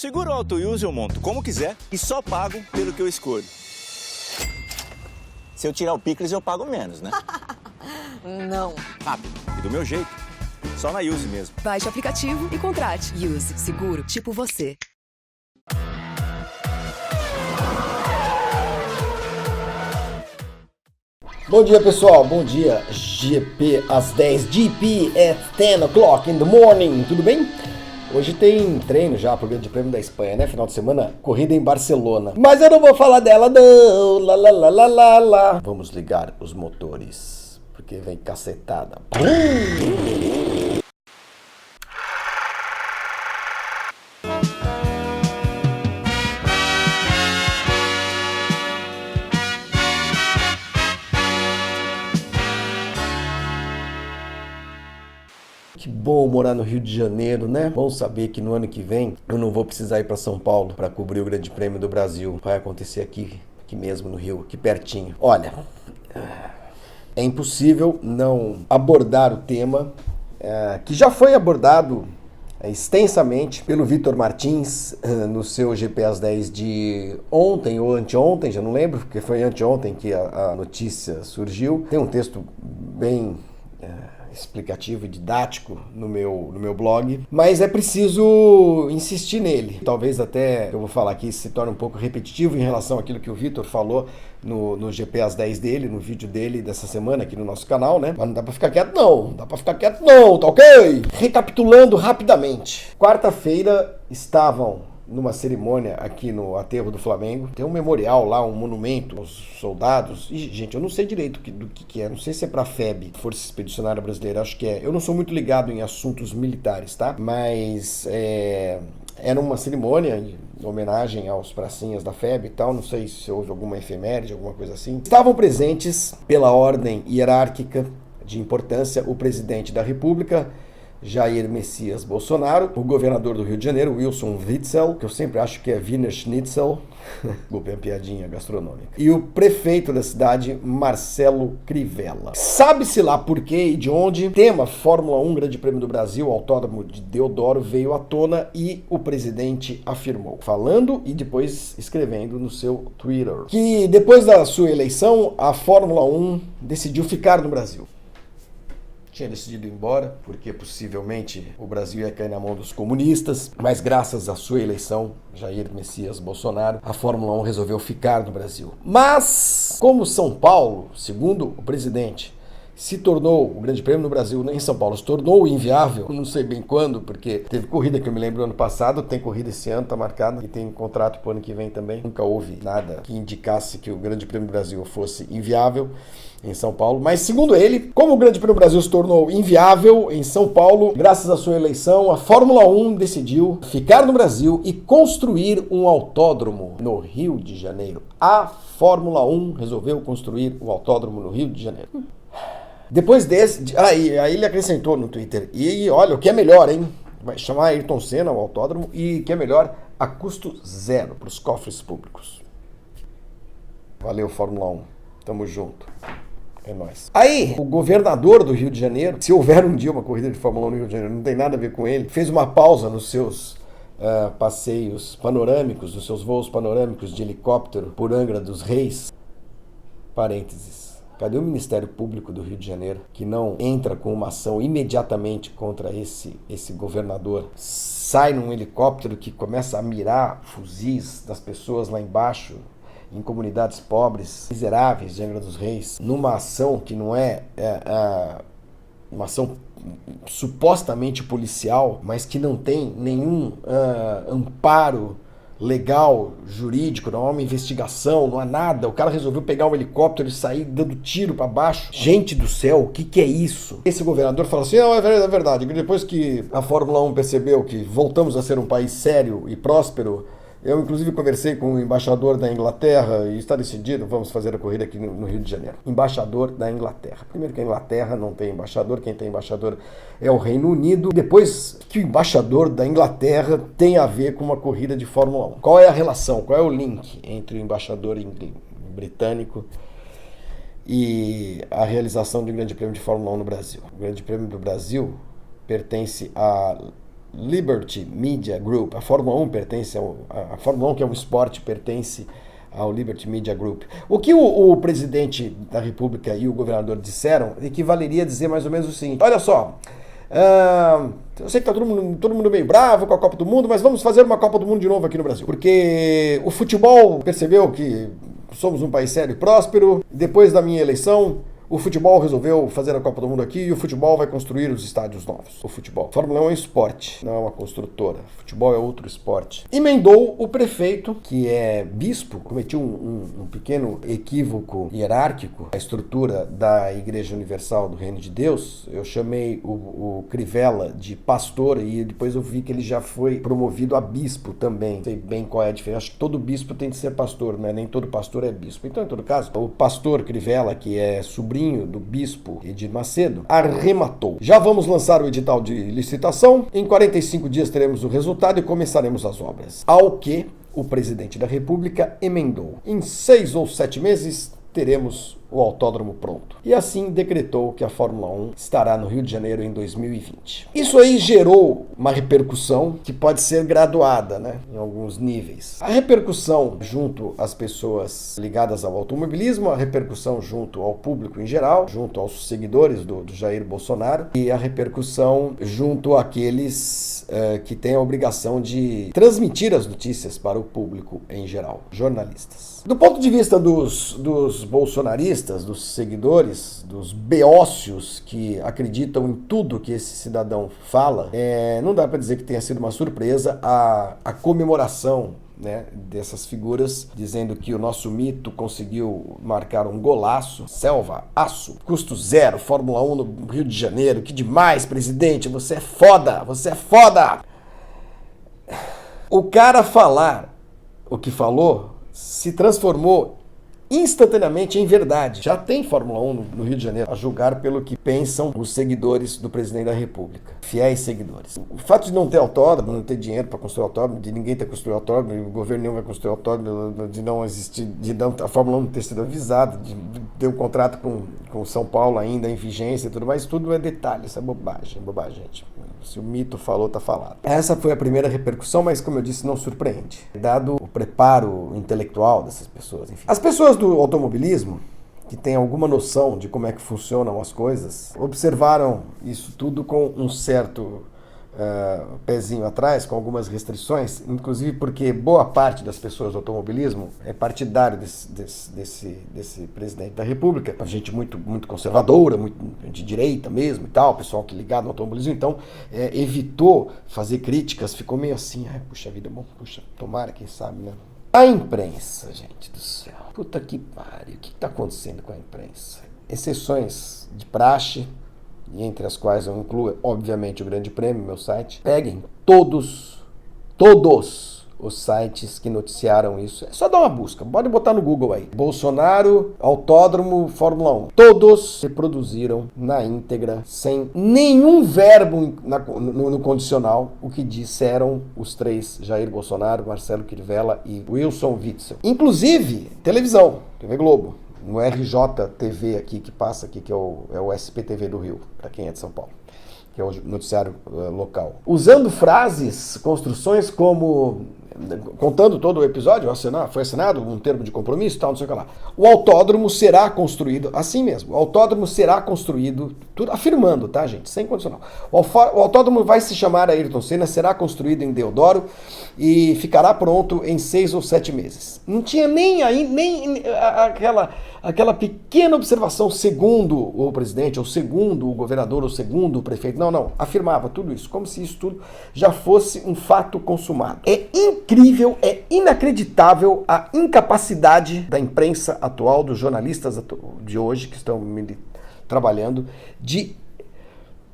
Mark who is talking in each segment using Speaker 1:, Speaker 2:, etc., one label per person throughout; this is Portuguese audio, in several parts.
Speaker 1: Seguro Auto Use eu monto como quiser e só pago pelo que eu escolho. Se eu tirar o picles, eu pago menos, né?
Speaker 2: Não.
Speaker 1: Rápido e do meu jeito. Só na Use mesmo.
Speaker 3: Baixe o aplicativo e contrate. Use. Seguro tipo você.
Speaker 4: Bom dia, pessoal. Bom dia. GP às 10. GP at 10 o'clock in the morning. Tudo bem? Hoje tem treino já pro Grande Prêmio da Espanha, né? Final de semana, corrida em Barcelona. Mas eu não vou falar dela, não. Lá, lá, lá, lá, lá, lá. Vamos ligar os motores, porque vem cacetada. Que bom morar no Rio de Janeiro, né? Bom saber que no ano que vem eu não vou precisar ir para São Paulo para cobrir o Grande Prêmio do Brasil. Vai acontecer aqui mesmo no Rio, aqui pertinho. Olha, é impossível não abordar o tema que já foi abordado extensamente pelo Vitor Martins no seu GP às 10 de ontem ou anteontem, já não lembro, porque foi anteontem que a notícia surgiu. Tem um texto bem explicativo e didático no meu blog, mas é preciso insistir nele. Talvez até, eu vou falar aqui, se torne um pouco repetitivo em relação àquilo que o Vitor falou no GP às 10 dele, no vídeo dele dessa semana aqui no nosso canal, né? Mas não dá pra ficar quieto não, tá ok? Recapitulando rapidamente. Quarta-feira estavam numa cerimônia aqui no aterro do Flamengo. Tem um memorial lá, um monumento aos soldados. E, gente, eu não sei direito do que é. Não sei se é pra FEB, Força Expedicionária Brasileira. Acho que é. Eu não sou muito ligado em assuntos militares, tá? Mas era uma cerimônia em homenagem aos pracinhas da FEB e tal. Não sei se houve alguma efeméride, alguma coisa assim. Estavam presentes, pela ordem hierárquica de importância, o presidente da República, Jair Messias Bolsonaro, o governador do Rio de Janeiro, Wilson Witzel, que eu sempre acho que é Wiener Schnitzel, desculpa, é uma piadinha gastronômica, e o prefeito da cidade, Marcelo Crivella. Sabe-se lá por quê e de onde, tema Fórmula 1 Grande Prêmio do Brasil, Autódromo de Deodoro, veio à tona e o presidente afirmou, falando e depois escrevendo no seu Twitter, que depois da sua eleição, a Fórmula 1 decidiu ficar no Brasil. Tinha decidido ir embora, porque possivelmente o Brasil ia cair na mão dos comunistas, mas graças à sua eleição, Jair Messias Bolsonaro, a Fórmula 1 resolveu ficar no Brasil. Mas, como São Paulo, segundo o presidente, se tornou, o Grande Prêmio no Brasil em São Paulo se tornou inviável, não sei bem quando, porque teve corrida que eu me lembro ano passado, tem corrida esse ano, tá marcada, e tem contrato pro ano que vem também. Nunca houve nada que indicasse que o Grande Prêmio do Brasil fosse inviável em São Paulo, mas segundo ele, como o Grande Prêmio do Brasil se tornou inviável em São Paulo, graças à sua eleição, a Fórmula 1 decidiu ficar no Brasil e construir um autódromo no Rio de Janeiro. A Fórmula 1 resolveu construir o autódromo no Rio de Janeiro. Depois desse, aí ele acrescentou no Twitter, e olha, o que é melhor, hein? Vai chamar Ayrton Senna, o autódromo, e o que é melhor, a custo zero para os cofres públicos. Valeu, Fórmula 1. Tamo junto. É nóis. Aí, o governador do Rio de Janeiro, se houver um dia uma corrida de Fórmula 1 no Rio de Janeiro, não tem nada a ver com ele, fez uma pausa nos seus passeios panorâmicos, nos seus voos panorâmicos de helicóptero por Angra dos Reis. Parênteses. Cadê o Ministério Público do Rio de Janeiro que não entra com uma ação imediatamente contra esse governador? Sai num helicóptero que começa a mirar fuzis das pessoas lá embaixo, em comunidades pobres, miseráveis de Angra dos Reis, numa ação que não é uma ação supostamente policial, mas que não tem nenhum amparo legal, jurídico, não há uma investigação, não há nada. O cara resolveu pegar um helicóptero e sair dando tiro pra baixo. Gente do céu, o que é isso? Esse governador fala assim, não, é verdade. Depois que a Fórmula 1 percebeu que voltamos a ser um país sério e próspero, eu inclusive conversei com o embaixador da Inglaterra e está decidido, vamos fazer a corrida aqui no Rio de Janeiro. Embaixador da Inglaterra. Primeiro que a Inglaterra não tem embaixador, quem tem embaixador é o Reino Unido. Depois que o embaixador da Inglaterra tem a ver com uma corrida de Fórmula 1. Qual é a relação, qual é o link entre o embaixador britânico e a realização de um Grande Prêmio de Fórmula 1 no Brasil? O Grande Prêmio do Brasil pertence à Liberty Media Group. A Fórmula 1 pertence a Fórmula 1, que é um esporte, pertence ao Liberty Media Group. O que o presidente da República e o governador disseram equivaleria a dizer mais ou menos o seguinte: olha só, eu sei que tá todo mundo meio bravo com a Copa do Mundo, mas vamos fazer uma Copa do Mundo de novo aqui no Brasil. Porque o futebol percebeu que somos um país sério e próspero. Depois da minha eleição, o futebol resolveu fazer a Copa do Mundo aqui e o futebol vai construir os estádios novos. O futebol. Fórmula 1 é um esporte, não é uma construtora. Futebol é outro esporte. Emendou o prefeito, que é bispo, cometeu um pequeno equívoco hierárquico. A estrutura da Igreja Universal do Reino de Deus, eu chamei o Crivella de pastor e depois eu vi que ele já foi promovido a bispo também. Não sei bem qual é a diferença. Acho que todo bispo tem de ser pastor, né? Nem todo pastor é bispo. Então, em todo caso, o pastor Crivella, que é sobrinho do bispo Edir Macedo, arrematou. Já vamos lançar o edital de licitação, em 45 dias teremos o resultado e começaremos as obras. Ao que o presidente da República emendou: em 6 ou 7 meses teremos o autódromo pronto. E assim decretou que a Fórmula 1 estará no Rio de Janeiro em 2020. Isso aí gerou uma repercussão que pode ser graduada, né, em alguns níveis. A repercussão junto às pessoas ligadas ao automobilismo, a repercussão junto ao público em geral, junto aos seguidores do Jair Bolsonaro e a repercussão junto àqueles que têm a obrigação de transmitir as notícias para o público em geral, jornalistas. Do ponto de vista dos bolsonaristas, dos seguidores, dos beócios que acreditam em tudo que esse cidadão fala, não dá para dizer que tenha sido uma surpresa a comemoração, né, dessas figuras, dizendo que o nosso mito conseguiu marcar um golaço, selva, aço, custo zero, Fórmula 1 no Rio de Janeiro, que demais, presidente, você é foda, você é foda! O cara falar o que falou se transformou instantaneamente em verdade. Já tem Fórmula 1 no Rio de Janeiro, a julgar pelo que pensam os seguidores do presidente da República, fiéis seguidores. O fato de não ter autódromo, não ter dinheiro para construir autódromo, de ninguém ter construído autódromo, o governo nenhum vai construir autódromo, de não existir, a Fórmula 1 não ter sido avisada, de ter um contrato com São Paulo ainda em vigência e tudo mais, tudo é detalhe, isso é bobagem, gente. Se o mito falou, tá falado. Essa foi a primeira repercussão, mas como eu disse, não surpreende, dado o preparo intelectual dessas pessoas. Enfim. As pessoas do automobilismo, que têm alguma noção de como é que funcionam as coisas, observaram isso tudo com um certo pezinho atrás, com algumas restrições, inclusive porque boa parte das pessoas do automobilismo é partidário desse presidente da República, gente muito conservadora, muito de direita mesmo e tal, pessoal que ligado no automobilismo, então evitou fazer críticas, ficou meio assim, puxa vida, bom, tomara, quem sabe, né? A imprensa, gente do céu, puta que pariu, o que tá acontecendo com a imprensa? Exceções de praxe, e entre as quais eu incluo, obviamente, o Grande Prêmio, meu site. Peguem todos os sites que noticiaram isso. É só dar uma busca, pode botar no Google aí. Bolsonaro, Autódromo, Fórmula 1. Todos reproduziram na íntegra, sem nenhum verbo no condicional, o que disseram os três, Jair Bolsonaro, Marcelo Crivella e Wilson Witzel. Inclusive, televisão, TV Globo. No RJTV aqui, que passa aqui, que é o SPTV do Rio, para quem é de São Paulo, que é o noticiário local. Usando frases, construções como, contando todo o episódio, foi assinado um termo de compromisso, tal, não sei o que lá. O autódromo será construído, assim mesmo, o autódromo será construído, tudo afirmando, tá, gente, sem condicional. O autódromo vai se chamar Ayrton Senna, será construído em Deodoro e ficará pronto em 6 ou 7 meses. Não tinha nem aquela pequena observação, segundo o presidente, ou segundo o governador, ou segundo o prefeito. Não, afirmava tudo isso, como se isso tudo já fosse um fato consumado. É incrível, é inacreditável a incapacidade da imprensa atual, dos jornalistas de hoje, que estão trabalhando, de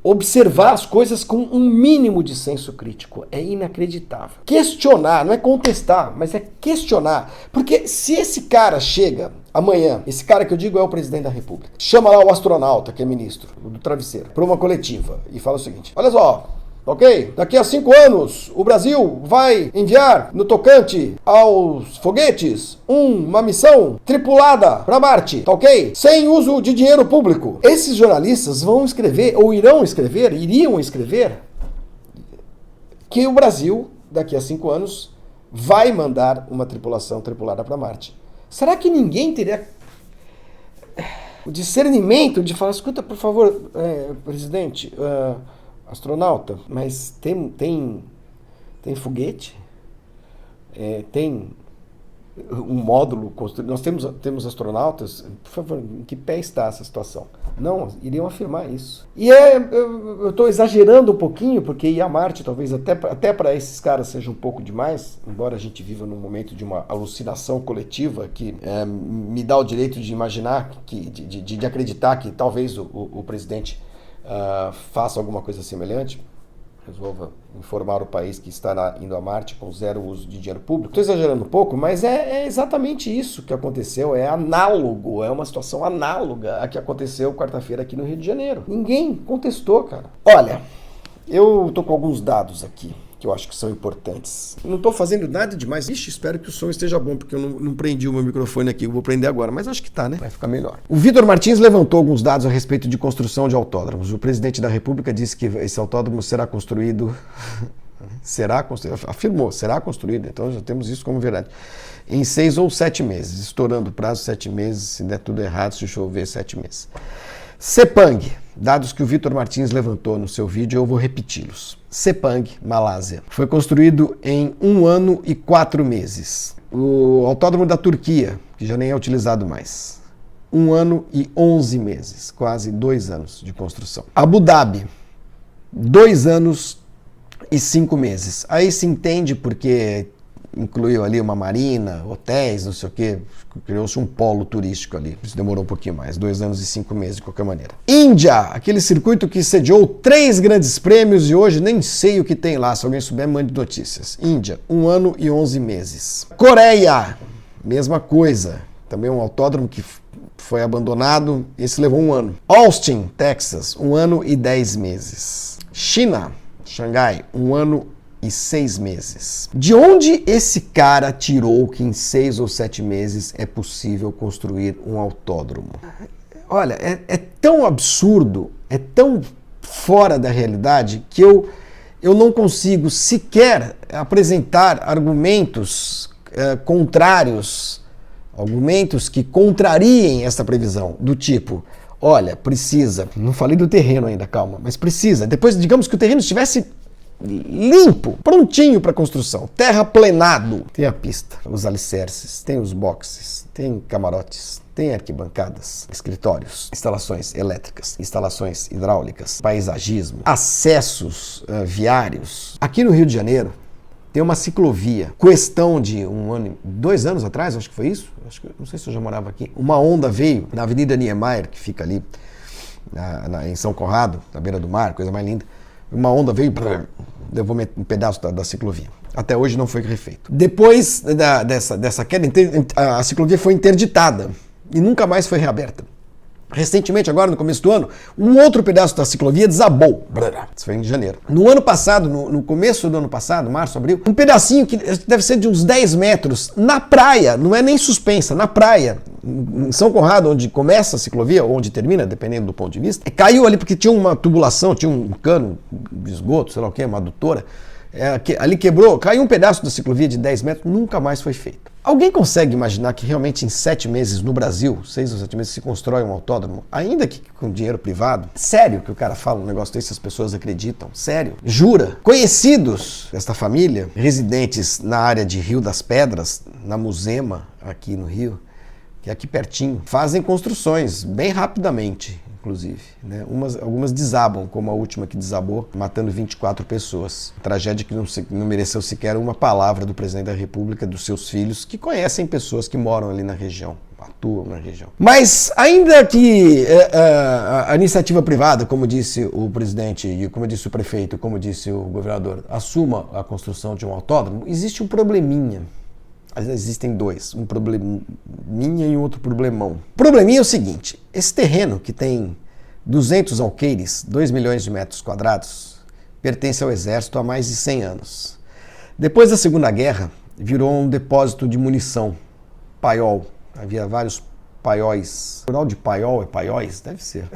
Speaker 4: observar as coisas com um mínimo de senso crítico. É inacreditável. Questionar, não é contestar, mas é questionar. Porque se esse cara chega amanhã, esse cara que eu digo é o presidente da República, chama lá o astronauta, que é ministro do travesseiro, para uma coletiva e fala o seguinte: olha só, ok? Daqui a 5 anos, o Brasil vai enviar no tocante aos foguetes uma missão tripulada para Marte, tá ok? Sem uso de dinheiro público. Esses jornalistas vão escrever, ou iriam escrever, que o Brasil, daqui a 5 anos, vai mandar uma tripulação tripulada para Marte. Será que ninguém teria o discernimento de falar, escuta, por favor, presidente, astronauta, mas tem foguete? Tem um módulo construído? Nós temos astronautas? Por favor, em que pé está essa situação? Não, iriam afirmar isso. E eu estou exagerando um pouquinho, porque ir a Marte talvez até para esses caras seja um pouco demais, embora a gente viva num momento de uma alucinação coletiva que me dá o direito de imaginar, de acreditar que talvez o presidente faça alguma coisa semelhante, resolva informar o país que estará indo a Marte com zero uso de dinheiro público. Estou exagerando um pouco, mas é exatamente isso que aconteceu. É análogo, é uma situação análoga à que aconteceu quarta-feira aqui no Rio de Janeiro. Ninguém contestou, cara. Olha, eu estou com alguns dados aqui que eu acho que são importantes. Não estou fazendo nada demais. Ixi, espero que o som esteja bom, porque eu não prendi o meu microfone aqui. Eu vou prender agora, mas acho que tá, né? Vai ficar melhor. O Vitor Martins levantou alguns dados a respeito de construção de autódromos. O presidente da República disse que esse autódromo será construído... afirmou, será construído. Então já temos isso como verdade. Em 6 ou 7 meses. Estourando o prazo, 7 meses. Se der tudo errado, se chover, 7 meses. Sepang, dados que o Vitor Martins levantou no seu vídeo, eu vou repeti-los. Sepang, Malásia, foi construído em 1 ano e 4 meses. O autódromo da Turquia, que já nem é utilizado mais, 1 ano e 11 meses, quase 2 anos de construção. Abu Dhabi, 2 anos e 5 meses. Aí se entende porque incluiu ali uma marina, hotéis, não sei o quê, criou-se um polo turístico ali. Isso demorou um pouquinho mais, 2 anos e 5 meses de qualquer maneira. Índia, aquele circuito que sediou 3 grandes prêmios e hoje nem sei o que tem lá, se alguém souber, mande notícias. Índia, 1 ano e 11 meses. Coreia, mesma coisa, também um autódromo que foi abandonado, esse levou 1 ano. Austin, Texas, 1 ano e 10 meses. China, Xangai, 1 ano e 6 meses. De onde esse cara tirou que em 6 ou 7 meses é possível construir um autódromo? Olha, é tão absurdo, é tão fora da realidade que eu não consigo sequer apresentar argumentos contrários, argumentos que contrariem essa previsão, do tipo, olha, precisa, não falei do terreno ainda, calma, mas precisa, depois digamos que o terreno estivesse limpo, prontinho para construção, terraplenado. Tem a pista, os alicerces, tem os boxes, tem camarotes, tem arquibancadas, escritórios, instalações elétricas, instalações hidráulicas, paisagismo, acessos viários. Aqui no Rio de Janeiro tem uma ciclovia. Questão de 2 anos atrás, acho que foi isso, não sei se eu já morava aqui, uma onda veio na Avenida Niemeyer, que fica ali em São Conrado, na beira do mar, coisa mais linda. Uma onda veio e levou um pedaço da ciclovia. Até hoje não foi refeito. Depois dessa queda, a ciclovia foi interditada e nunca mais foi reaberta. Recentemente, agora no começo do ano, um outro pedaço da ciclovia desabou. Isso foi em janeiro. No ano passado, no começo do ano passado, março, abril, um pedacinho que deve ser de uns 10 metros, na praia, não é nem suspensa, na praia, em São Conrado, onde começa a ciclovia, ou onde termina, dependendo do ponto de vista, caiu ali porque tinha uma tubulação, tinha um cano de esgoto, sei lá o que, uma adutora, ali quebrou, caiu um pedaço da ciclovia de 10 metros, nunca mais foi feito. Alguém consegue imaginar que realmente em 7 meses no Brasil, 6 ou 7 meses, se constrói um autódromo, ainda que com dinheiro privado? Sério que o cara fala um negócio desse, as pessoas acreditam? Sério? Jura? Conhecidos desta família, residentes na área de Rio das Pedras, na Muzema, aqui no Rio, que é aqui pertinho, fazem construções bem rapidamente, inclusive, né? Algumas desabam, como a última que desabou, matando 24 pessoas. Tragédia que não mereceu sequer uma palavra do presidente da República, dos seus filhos, que conhecem pessoas que moram ali na região, atuam na região. Mas ainda que a iniciativa privada, como disse o presidente, e como disse o prefeito, como disse o governador, assuma a construção de um autódromo, existe um probleminha. Existem 2, um probleminha e um outro problemão. O probleminha é o seguinte, esse terreno que tem 200 alqueires, 2 milhões de metros quadrados, pertence ao Exército há mais de 100 anos. Depois da Segunda Guerra, virou um depósito de munição, paiol. Havia vários paióis. O plural de paiol é paióis? Deve ser.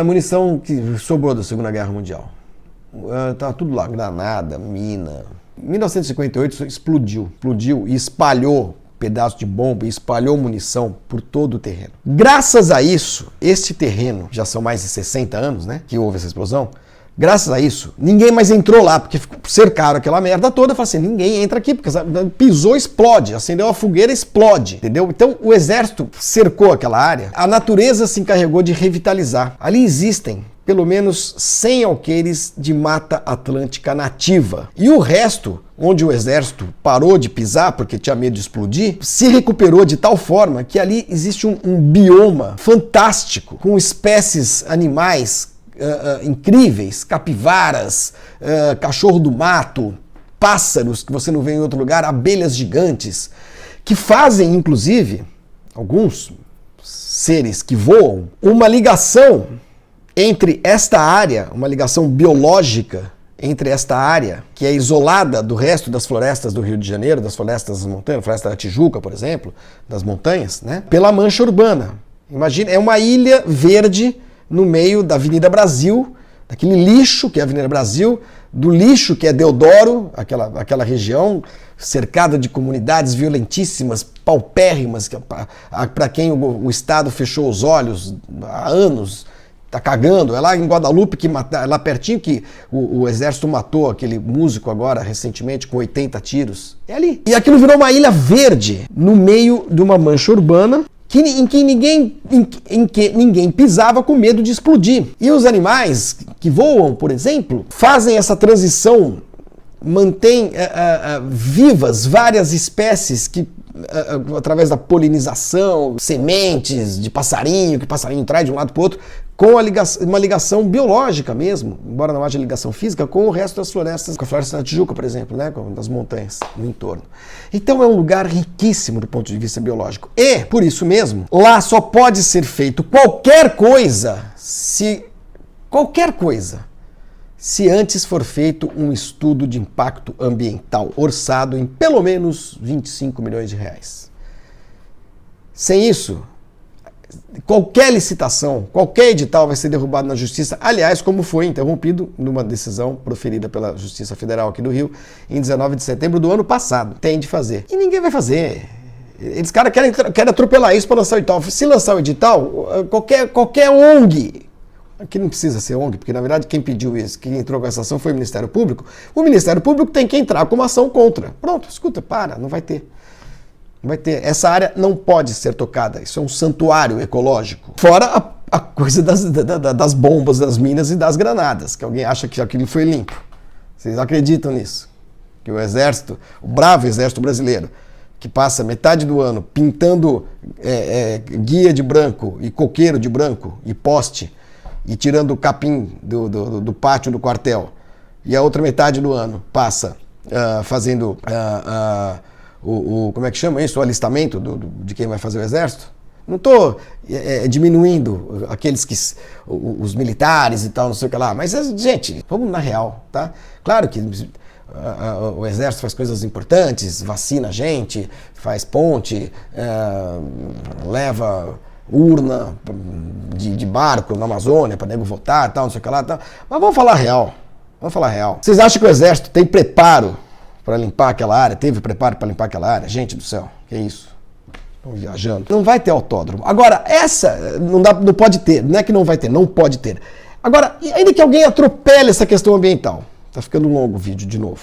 Speaker 4: Munição que sobrou da Segunda Guerra Mundial. Tava tudo lá, granada, mina. Em 1958 isso explodiu e espalhou pedaço de bomba e espalhou munição por todo o terreno. Graças a isso, este terreno, já são mais de 60 anos, né, que houve essa explosão, graças a isso, ninguém mais entrou lá, porque cercaram aquela merda toda, falaram assim, ninguém entra aqui, porque pisou, explode, acendeu a fogueira, explode, entendeu? Então o exército cercou aquela área, a natureza se encarregou de revitalizar. Ali existem pelo menos 100 alqueires de mata atlântica nativa. E o resto, onde o exército parou de pisar porque tinha medo de explodir, se recuperou de tal forma que ali existe um bioma fantástico, com espécies animais incríveis, capivaras, cachorro do mato, pássaros que você não vê em outro lugar, abelhas gigantes, que fazem, inclusive, alguns seres que voam, uma ligação entre esta área, uma ligação biológica entre esta área, que é isolada do resto das florestas do Rio de Janeiro, das florestas das montanhas, floresta da Tijuca, por exemplo, das montanhas, né? Pela mancha urbana. Imagina, é uma ilha verde no meio da Avenida Brasil, daquele lixo que é a Avenida Brasil, do lixo que é Deodoro, aquela região cercada de comunidades violentíssimas, paupérrimas, para quem o Estado fechou os olhos há anos. Tá cagando, é lá em Guadalupe, é lá pertinho que o exército matou aquele músico agora, recentemente, com 80 tiros. É ali. E aquilo virou uma ilha verde, no meio de uma mancha urbana, em que ninguém pisava com medo de explodir. E os animais que voam, por exemplo, fazem essa transição, mantêm vivas várias espécies que, através da polinização, sementes de passarinho, que o passarinho traz de um lado para o outro, com uma ligação biológica mesmo, embora não haja ligação física, com o resto das florestas, com a floresta da Tijuca, por exemplo, né, das montanhas no entorno. Então é um lugar riquíssimo do ponto de vista biológico. E, por isso mesmo, lá só pode ser feito qualquer coisa, se antes for feito um estudo de impacto ambiental, orçado em pelo menos 25 milhões de reais. Sem isso, qualquer licitação, qualquer edital vai ser derrubado na justiça, aliás, como foi interrompido numa decisão proferida pela Justiça Federal aqui do Rio em 19 de setembro do ano passado. Tem de fazer. E ninguém vai fazer. Eles querem atropelar isso para lançar o edital. Se lançar o edital, qualquer ONG, que não precisa ser ONG, porque na verdade quem pediu isso, quem entrou com essa ação foi o Ministério Público. O Ministério Público tem que entrar com uma ação contra. Pronto, escuta, não vai ter. Não vai ter. Essa área não pode ser tocada. Isso é um santuário ecológico. Fora a coisa das bombas, das minas e das granadas, que alguém acha que aquilo foi limpo. Vocês acreditam nisso? Que o exército, o bravo exército brasileiro, que passa metade do ano pintando guia de branco e coqueiro de branco e poste, e tirando o capim do pátio do quartel, e a outra metade do ano passa fazendo como é que chama isso? O alistamento de quem vai fazer o exército. Não estou diminuindo aqueles os militares e tal, não sei o que lá, mas, gente, vamos na real, tá? Claro que o exército faz coisas importantes, vacina a gente, faz ponte, leva urna de barco na Amazônia para nego votar, tal, não sei o que lá, tal. Mas vamos falar real. Vocês acham que o exército tem preparo para limpar aquela área? Teve preparo para limpar aquela área? Gente do céu, que isso? Estão viajando. Não vai ter autódromo. Agora, essa não pode ter. Não é que não vai ter, não pode ter. Agora, ainda que alguém atropele essa questão ambiental. Tá ficando longo o vídeo de novo.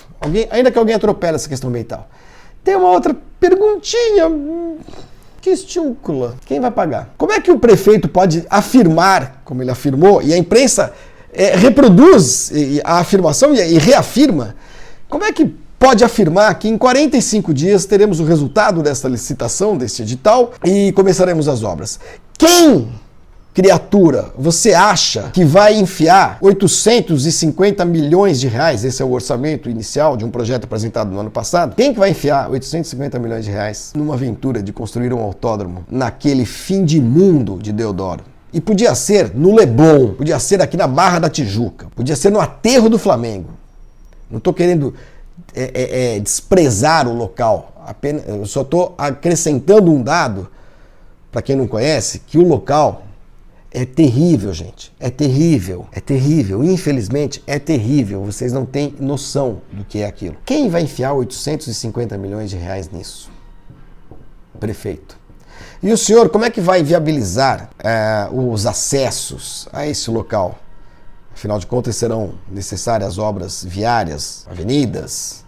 Speaker 4: Ainda que alguém atropele essa questão ambiental. Tem uma outra perguntinha que estúcula. Quem vai pagar? Como é que o prefeito pode afirmar, como ele afirmou, e a imprensa reproduz a afirmação e reafirma, como é que pode afirmar que em 45 dias teremos o resultado dessa licitação, desse edital, e começaremos as obras? Quem, criatura, você acha que vai enfiar 850 milhões de reais, esse é o orçamento inicial de um projeto apresentado no ano passado, quem que vai enfiar 850 milhões de reais numa aventura de construir um autódromo naquele fim de mundo de Deodoro? E podia ser no Leblon, podia ser aqui na Barra da Tijuca, podia ser no aterro do Flamengo. Não estou querendo desprezar o local, apenas, eu só estou acrescentando um dado, para quem não conhece, que o local É terrível, gente. É terrível. É terrível. Infelizmente, é terrível. Vocês não têm noção do que é aquilo. Quem vai enfiar 850 milhões de reais nisso? Prefeito. E o senhor, como é que vai viabilizar os acessos a esse local? Afinal de contas, serão necessárias obras viárias, avenidas,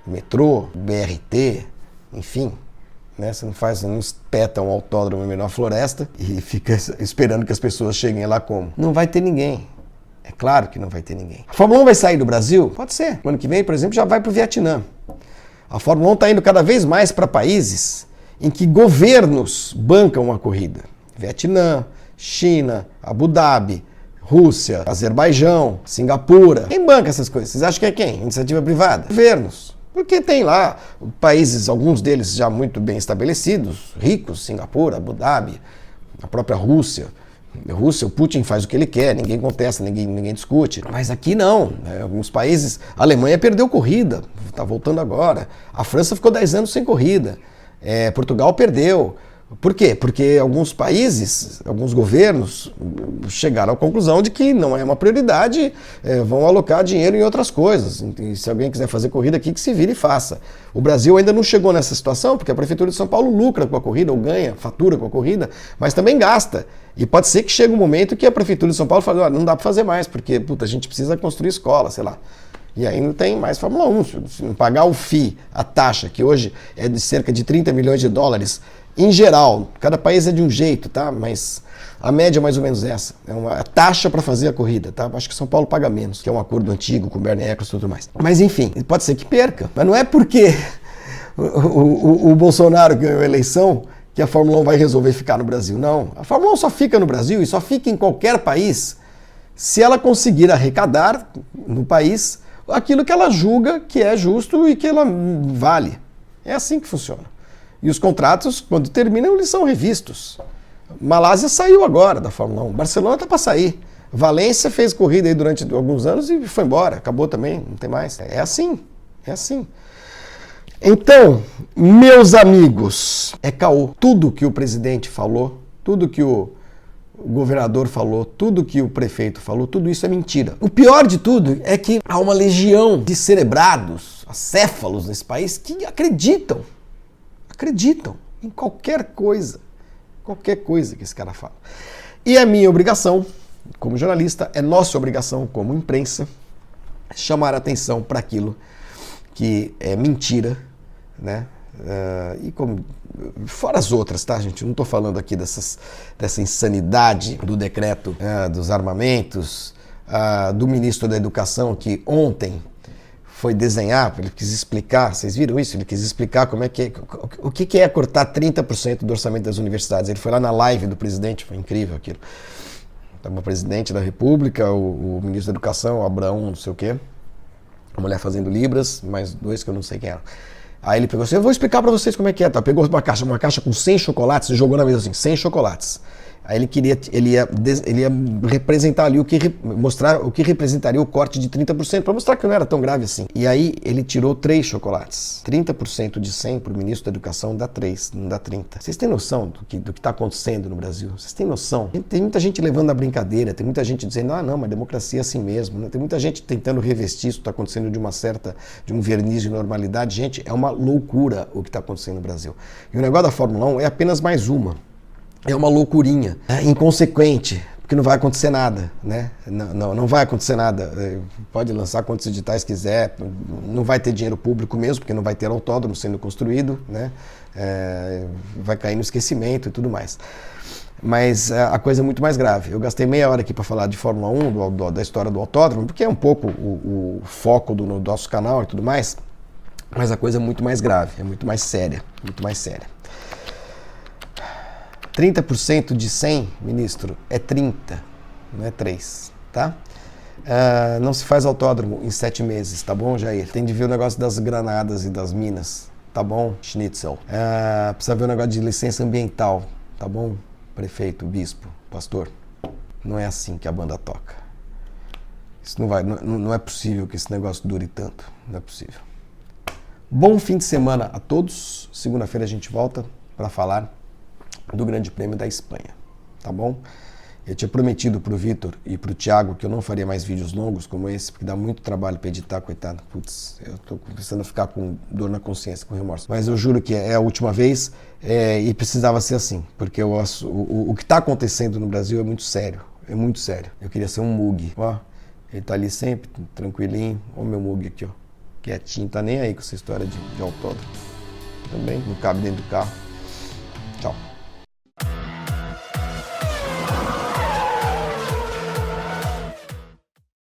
Speaker 4: metrô, BRT, enfim. Né? Você não espeta um autódromo no meio da floresta e fica esperando que as pessoas cheguem lá como? Não vai ter ninguém. É claro que não vai ter ninguém. A Fórmula 1 vai sair do Brasil? Pode ser. O ano que vem, por exemplo, já vai para o Vietnã. A Fórmula 1 está indo cada vez mais para países em que governos bancam a corrida. Vietnã, China, Abu Dhabi, Rússia, Azerbaijão, Singapura. Quem banca essas coisas? Vocês acham que é quem? Iniciativa privada? Governos. Porque tem lá países, alguns deles já muito bem estabelecidos, ricos, Singapura, Abu Dhabi, a própria Rússia. O Putin faz o que ele quer, ninguém contesta, ninguém discute. Mas aqui não. Né? Alguns países, a Alemanha perdeu corrida, está voltando agora. A França ficou 10 anos sem corrida. Portugal perdeu. Por quê? Porque alguns países, alguns governos chegaram à conclusão de que não é uma prioridade, vão alocar dinheiro em outras coisas. E se alguém quiser fazer corrida aqui, que se vire e faça. O Brasil ainda não chegou nessa situação, porque a Prefeitura de São Paulo lucra com a corrida, ou ganha, fatura com a corrida, mas também gasta. E pode ser que chegue um momento que a Prefeitura de São Paulo fale, não dá para fazer mais, porque a gente precisa construir escola, sei lá. E aí não tem mais Fórmula 1. Se não pagar o FII, a taxa, que hoje é de cerca de 30 milhões de dólares, em geral, cada país é de um jeito, tá? Mas a média é mais ou menos essa. É uma taxa para fazer a corrida, tá? Acho que São Paulo paga menos, que é um acordo antigo com o Bernie Eccleston e tudo mais. Mas enfim, pode ser que perca. Mas não é porque o Bolsonaro ganhou a eleição que a Fórmula 1 vai resolver ficar no Brasil. Não. A Fórmula 1 só fica no Brasil e só fica em qualquer país se ela conseguir arrecadar no país aquilo que ela julga que é justo e que ela vale. É assim que funciona. E os contratos, quando terminam, eles são revistos. Malásia saiu agora da Fórmula 1. Barcelona está para sair. Valência fez corrida aí durante alguns anos e foi embora. Acabou também, não tem mais. É assim. É assim. Então, meus amigos, é caô. Tudo que o presidente falou, tudo que o governador falou, tudo que o prefeito falou, tudo isso é mentira. O pior de tudo é que há uma legião de cerebrados, acéfalos nesse país que acreditam em qualquer coisa que esse cara fala. E é minha obrigação, como jornalista, é nossa obrigação como imprensa, chamar a atenção para aquilo que é mentira, né? E como fora as outras, tá, gente? Eu não estou falando aqui dessa insanidade do decreto dos armamentos, do ministro da Educação que ontem foi desenhar, ele quis explicar, vocês viram isso? Ele quis explicar como é que o que é cortar 30% do orçamento das universidades. Ele foi lá na live do presidente, foi incrível aquilo. Estava o presidente da República, o ministro da Educação, o Abraão, não sei o quê, a mulher fazendo libras, mais dois que eu não sei quem eram. Aí ele pegou assim, eu vou explicar pra vocês como é que é, tá? Pegou uma caixa com 100 chocolates e jogou na mesa assim, 100 chocolates. Aí ele ia representar ali mostrar o que representaria o corte de 30%, para mostrar que não era tão grave assim. E aí ele tirou 3 chocolates. 30% de 100 para o ministro da Educação dá 3, não dá 30. Vocês têm noção do que está acontecendo no Brasil? Vocês têm noção? Tem muita gente levando a brincadeira, tem muita gente dizendo, não, mas democracia é assim mesmo. Né? Tem muita gente tentando revestir isso que está acontecendo de um verniz de normalidade. Gente, é uma loucura o que está acontecendo no Brasil. E o negócio da Fórmula 1 é apenas mais uma. É uma loucurinha, inconsequente, porque não vai acontecer nada, né? Não vai acontecer nada. Pode lançar quantos editais quiser, não vai ter dinheiro público mesmo, porque não vai ter autódromo sendo construído, né? Vai cair no esquecimento e tudo mais. Mas a coisa é muito mais grave. Eu gastei meia hora aqui para falar de Fórmula 1, da história do autódromo, porque é um pouco o foco do nosso canal e tudo mais, mas a coisa é muito mais grave, é muito mais séria, muito mais séria. 30% de 100, ministro, é 30, não é 3, tá? Não se faz autódromo em 7 meses, tá bom, Jair? Tem de ver o negócio das granadas e das minas, tá bom, Schnitzel? Precisa ver o negócio de licença ambiental, tá bom, prefeito, bispo, pastor? Não é assim que a banda toca. Isso não é possível que esse negócio dure tanto, não é possível. Bom fim de semana a todos, segunda-feira a gente volta para falar do Grande Prêmio da Espanha, tá bom? Eu tinha prometido pro Vitor e pro Thiago que eu não faria mais vídeos longos como esse, porque dá muito trabalho pra editar, coitado. Putz, eu tô começando a ficar com dor na consciência, com remorso. Mas eu juro que é a última vez e precisava ser assim, porque o que tá acontecendo no Brasil é muito sério. É muito sério. Eu queria ser um Mug. Ó, ele tá ali sempre, tranquilinho. Ó o meu Mug aqui, ó. Quietinho, tá nem aí com essa história de autódromo. Também não cabe dentro do carro.